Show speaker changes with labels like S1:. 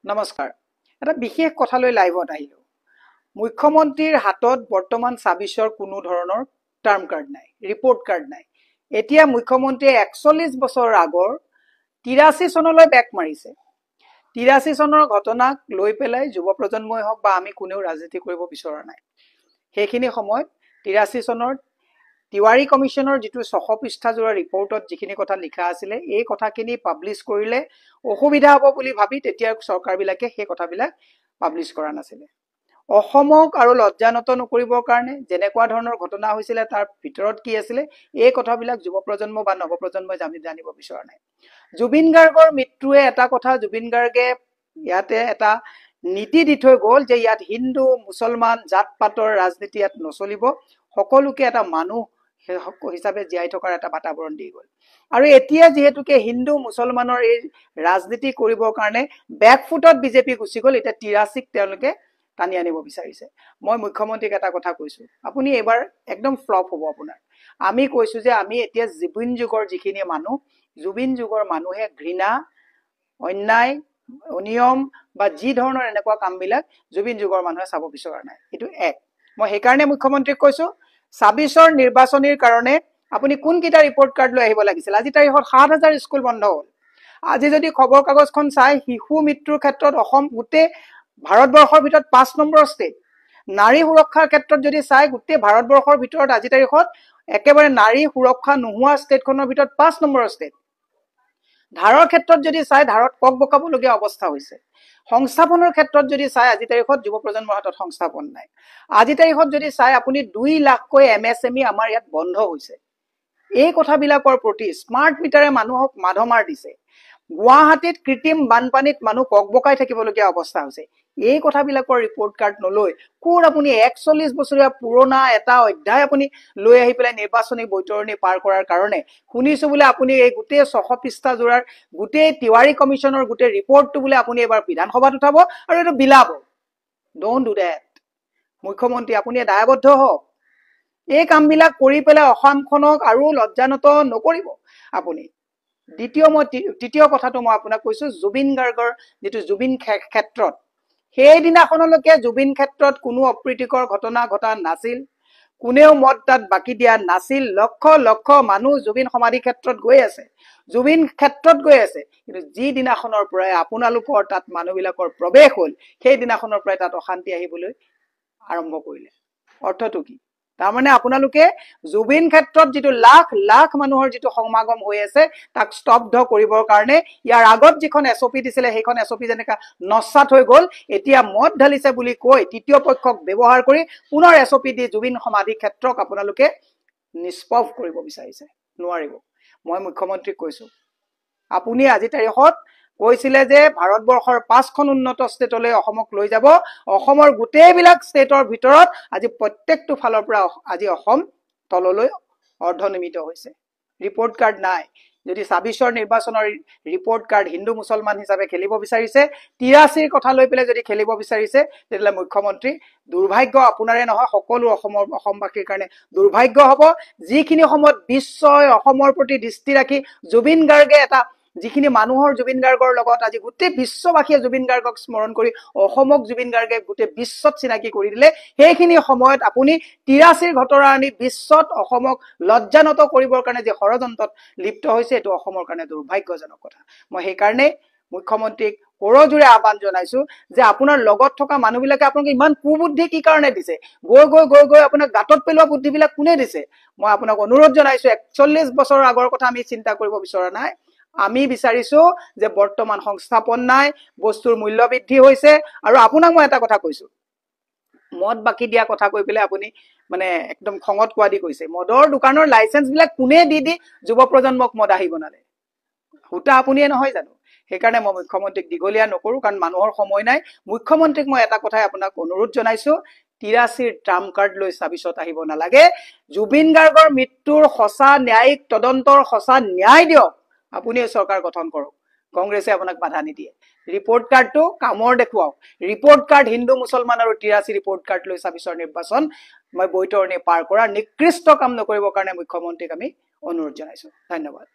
S1: নমস্কাৰ এটা বিশেষ কথালৈ লাইভত আহিলো মুখ্যমন্ত্ৰীৰ হাতত বৰ্তমান ২৬ৰ কোনো ধৰণৰ টাৰ্ম কাৰ্ড নাই ৰিপৰ্ট কাৰ্ড নাই এতিয়া মুখ্যমন্ত্ৰীয়ে ৪১ বছৰ আগৰ ৮৩ চনলৈ বেক মাৰিছে ৮৩ চনৰ ঘটনাক লৈ পেলাই যুৱ প্ৰজন্মই হওক বা আমি কোনেও ৰাজনীতি কৰিব বিচৰা নাই সেইখিনি সময়ত ৮৩ চনৰ তিৱাৰী কমিশনৰ যেটো ৬০০ পৃষ্ঠা জোৰা ৰিপৰ্টত যিখিনি কথা লিখা আছিল এই কথাখিনি পাবলিশ কৰিলে অসুবিধা হ'ব বুলি ভাবি তেতিয়া চৰকাৰবিলাকে সেই কথাবিলাক পাবলিশ কৰা নাছিল অসমক আৰু লজ্জানত নকৰিবৰ কাৰণে যেনেকুৱা ধৰণৰ ঘটনা হৈছিল তাৰ ভিতৰত কি আছিল এই কথাবিলাক যুৱ প্ৰজন্ম বা নৱ প্ৰজন্মই জানিব বিচৰা নাই জুবিন গাৰ্গৰ মৃত্যুৱে এটা কথা জুবিন গাৰ্গে ইয়াতে এটা নীতি দি থৈ গ'ল যে ইয়াত হিন্দু মুছলমান জাত পাতৰ ৰাজনীতি ইয়াত নচলিব সকলোকে এটা মানুহ হিচাপে জীয়াই থকাৰ এটা বাতাবৰণ দি গ'ল আৰু এতিয়া যেহেতুকে হিন্দু মুছলমানৰ এই ৰাজনীতি কৰিবৰ কাৰণে ব্যাকফুটত বিজেপি গুচি গ'ল এটা ৮৩ক তেওঁলোকে টানি আনিব বিচাৰিছে মই মুখ্যমন্ত্ৰীক এটা কথা কৈছো আপুনি এবাৰ একদম ফ্লপ হ'ব আপোনাৰ আমি কৈছো যে আমি এতিয়া জুবিন যুগৰ যিখিনি মানুহ জুবিন যুগৰ মানুহে ঘৃণা অন্যায় অনিয়ম বা যি ধৰণৰ এনেকুৱা কামবিলাক জুবিন যুগৰ মানুহে চাব বিচৰা নাই এটো এক মই সেই কাৰণে মুখ্যমন্ত্ৰীক কৈছো ২৬ৰ নিৰ্বাচনীৰ কাৰণে আপুনি কোন কিটা ৰিপৰ্ট কাৰ্ড লৈ আহিব লাগিছিল আজি তাৰিখত ৭০০০ স্কুল বন্ধ হ'ল আজি যদি খবৰ কাগজখন চাই শিশু মৃত্যুৰ ক্ষেত্ৰত অসম গোটে ভাৰতবৰ্ষৰ ভিতৰত ৫ নম্বৰ ষ্টেট নাৰী সুৰক্ষাৰ ক্ষেত্ৰত যদি চাই গোটে ভাৰতবৰ্ষৰ ভিতৰত আজি তাৰিখত একেবাৰে নাৰী সুৰক্ষা নোহোৱা ষ্টেটখনৰ ভিতৰত ৫ নম্বৰ ষ্টেট ধাৰৰ ক্ষেত্ৰত যদি চাই ধাৰত কক বকাবলগীয়া অৱস্থা হৈছে সংস্থাপনৰ ক্ষেত্ৰত যদি চাই আজি তাৰিখত যুৱ প্ৰজন্মৰ হাতত সংস্থাপন নাই আজি তাৰিখত যদি চাই আপুনি ২ লাখকৈ এমএছএমই আমাৰ ইয়াত বন্ধ হৈছে এই কথাবিলাকৰ প্ৰতি স্মাৰ্ট মিটাৰে মানুহক মাধমাৰ দিছে গুৱাহাটীত কৃত্ৰিম বানপানীত মানুহ ককবকাই থাকিবলগীয়া অৱস্থা হৈছে এই কথাবিলাকৰ ৰিপৰ্ট কাৰ্ড নলৈ কোৰ আপুনি ৪১ বছৰীয়া পুৰণা এটা অধ্যায় আপুনি লৈ আহি পেলাই নিৰ্বাচনী বৈতৰণি পাৰ কৰাৰ কাৰণে শুনিছো বোলে আপুনি এই গোটে ৬০০ পৃষ্ঠা জোৰাৰ গোটে তিৱাৰী কমিশনৰ গোটে ৰিপৰ্টটো বোলে আপুনি এবাৰ বিধানসভাত উঠাব আৰু এটো বিলাব ডোন্ট ডু দ্যাট মুখ্যমন্ত্ৰী আপুনি দায়বদ্ধ হওক এই কামবিলাক কৰি পেলাই অসমখনক আৰু লজ্জানত নকৰিব আপুনি তৃতীয় কথাটো মই আপোনাক কৈছো জুবিন গাৰ্গৰ যেটো জুবিন ক্ষেত্ৰত সেই দিনাখনলৈকে জুবিন ক্ষেত্ৰত কোনো অপ্ৰীতিকৰ ঘটনা ঘটা নাছিল কোনেও মত তাত বাকি দিয়া নাছিল লক্ষ লক্ষ মানুহ জুবিন সমাধি ক্ষেত্ৰত গৈ আছে জুবিন ক্ষেত্ৰত গৈ আছে কিন্তু যি দিনাখনৰ পৰাই আপোনালোকৰ তাত মানুহবিলাকৰ প্ৰৱেশ হ'ল সেই দিনাখনৰ পৰাই তাত অশান্তি আহিবলৈ আৰম্ভ কৰিলে অৰ্থটো কি তাৰ মানে আপোনালোকে জুবিন ক্ষেত্ৰত যেটো লাখ লাখ মানুহৰ যেটো সমাগম হৈ আছে তাক স্তব্ধ কৰিবৰ কাৰণে ইয়াৰ আগত যিখন এছঅপি দিছিল সেইখন এছঅপি যেনেকা নসাত হৈ গ'ল এতিয়া মত ঢালিছে বুলি কৈ তৃতীয় পক্ষক ব্যৱহাৰ কৰি পুনৰ এছঅপি দি জুবিন সমাধি ক্ষেত্ৰক আপোনালোকে নিষ্পভ কৰিব বিচাৰিছে নোৱাৰিব মই মুখ্যমন্ত্ৰীক কৈছো আপুনি আজি তাৰিখত কৈছিলে যে ভাৰতবৰ্ষৰ ৫খন উন্নত ষ্টেটলৈ অসমক লৈ যাব অসমৰ গোটেইবিলাক ষ্টেটৰ ভিতৰত আজি প্ৰত্যেকটো ফালৰ পৰা আজি অসম তললৈ অৰ্ধনিমিত হৈছে ৰিপৰ্ট কাৰ্ড নাই যদি ২৬ৰ নিৰ্বাচনৰ ৰিপৰ্ট কাৰ্ড হিন্দু মুছলমান হিচাপে খেলিব বিচাৰিছে ৮৩ৰ কথা লৈ পেলাই যদি খেলিব বিচাৰিছে তেতিয়ালে মুখ্যমন্ত্ৰী দুৰ্ভাগ্য আপোনাৰে নহয় সকলো অসমবাসীৰ কাৰণে দুৰ্ভাগ্য হ'ব যিখিনি সময়ত বিশ্বই অসমৰ প্ৰতি দৃষ্টি ৰাখি জুবিন গাৰ্গে এটা যিখিনি মানুহৰ জুবিন গাৰ্গৰ লগত আজি গোটেই বিশ্ববাসীয়ে জুবিন গাৰ্গক স্মৰণ কৰি অসমক জুবিন গাৰ্গে গোটেই বিশ্বত চিনাকি কৰি দিলে সেইখিনি সময়ত আপুনি ৮৩ৰ ঘটনা আনি বিশ্বত অসমক লজ্জানত কৰিবৰ কাৰণে যে ষড়যন্ত্ৰত লিপ্ত হৈছে এটো অসমৰ কাৰণে দুৰ্ভাগ্যজনক কথা মই সেই কাৰণে মুখ্যমন্ত্ৰীক কৰজুৰে আহ্বান জনাইছো যে আপোনাৰ লগত থকা মানুহবিলাকে আপোনাক ইমান কুবুদ্ধি কি কাৰণে দিছে গৈ গৈ গৈ গৈ আপোনাক গাতত পেলোৱা বুদ্ধিবিলাক কোনে দিছে মই আপোনাক অনুৰোধ জনাইছো ৪১ বছৰৰ আগৰ কথা আমি চিন্তা কৰিব বিচৰা নাই আমি বিচাৰিছো যে বৰ্তমান সংস্থাপন নাই বস্তুৰ মূল্য বৃদ্ধি হৈছে আৰু আপোনাক মই এটা কথা কৈছো মদ বাকি দিয়া কথা কৈ পেলে আপুনি মানে একদম খঙত কোৱা দি কৈছে মদৰ দোকানৰ লাইসেন্স বিলাক কোনে দি যুৱ প্ৰজন্মক মদ আহিব নালে হুটা আপুনিয়ে নহয় জানো সেইকাৰণে মই মুখ্যমন্ত্ৰীক দিগলীয়া নকৰো কাৰণ মানুহৰ সময় নাই মুখ্যমন্ত্ৰীক মই এটা কথাই আপোনাক অনুৰোধ জনাইছো ৮৩ৰ ট্ৰাম কাৰ্ড লৈ ২৬ত আহিব নালাগে জুবিন গাৰ্গৰ মৃত্যুৰ সঁচা ন্যায়িক তদন্তৰ সঁচা ন্যায় দিয়ক আপুনি চৰকাৰ গঠন কৰক কংগ্ৰেছে আপোনাক বাধা নিদিয়ে ৰিপৰ্ট কাৰ্ডটো কামৰ দেখুৱাওক ৰিপৰ্ট কাৰ্ড হিন্দু মুছলমান আৰু ৮৩ ৰিপৰ্ট কাৰ্ড লৈ ২৬ৰ নিৰ্বাচন মই বৈতৰণি পাৰ কৰা নিকৃষ্ট কাম নকৰিবৰ কাৰণে মুখ্যমন্ত্ৰীক আমি অনুৰোধ জনাইছো ধন্যবাদ